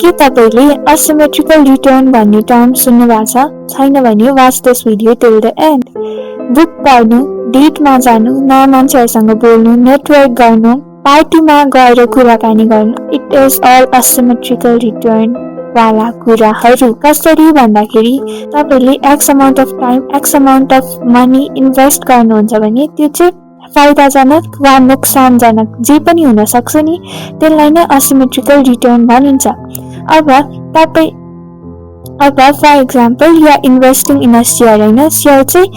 के तपाईले asymmetrical return भन्ने टर्म सुन्नु भएको छ? छैन भने watch this video till the and. Book पढ्नु, डेटमा जानु, नयाँ मान्छेहरूसँग बोल्नु, नेटवर्क गर्नु, पार्टीमा गएर कुराकानी गर्नु, it is all asymmetrical return वाला कुराहरू। कसरी भन्दाखेरि तपाईले x amount of time, x amount of money invest गर्नुहुन्छ भने त्यो चाहिँ फाइदाजनक वा नोक्सानजनक जे पनि हुन सक्छ नि, त्यसलाई नै असिमेट्रिकल रिटर्न भनिन्छ। अब for example you are investing in a share होइन, सेयर चाहिँ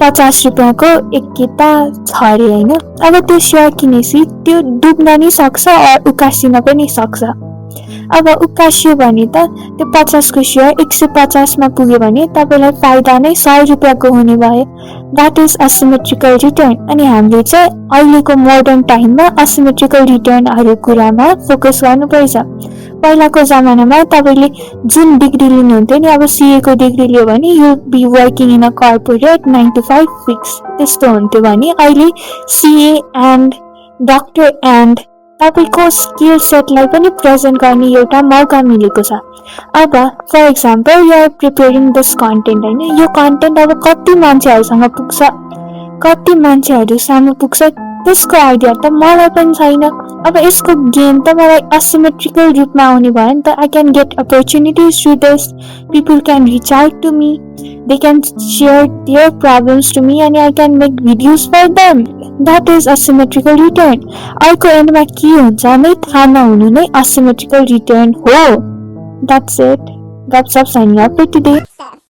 50 रुपियाँको एक किता छ अरे होइन। अब त्यो सेयर किनेपछि त्यो डुब्न नि सक्छ र उकासिन पनि सक्छ। अब उकासियो भने त त्यो 50 को सेयर 150 मा पुग्यो भने तपाईलाई फाइदा नै 100 रुपियाँको हुने भयो। That is asymmetrical return. अनि हामीले चाहिँ अहिलेको मोडर्न टाइममा असिमेट्रिकल रिटर्नहरु कुरामा फोकस गर्नुपर्छ। पहिलाको जमानामा तपाईले जुन डिग्री लिनुहुन्थ्यो नि, अब सीए को डिग्री लियो भने you be working in a corporate 9 to 5 fix त्यस्तो हुन्थ्यो भने अहिले सीए एन्ड डाक्टर एन्ड तपाईको स्किल सेटलाई पनि प्रेजेन्ट गर्ने एउटा मौका मिलेको छ। अब for example you are preparing this content होइन, यो कन्टेन्ट अब कति मान्छेहरुसँग पुग्छ, कति मान्छेहरु सामु पुग्छ त्यसको आइडिया त मलाई पनि छैन। अब यसको गेम त मलाई असिमेट्रिकल रूपमा आउने भयो नि त। I can get opportunities through this, people can reach out to me, they can share their problems to me and I can make videos for them. That is asymmetrical return. अर्को एन्डमा के हुन्छ नै थाहा नहुनु नै असिमेट्रिकल रिटर्न हो। That's it. गपसप साइनिङ अफ फर टुडे।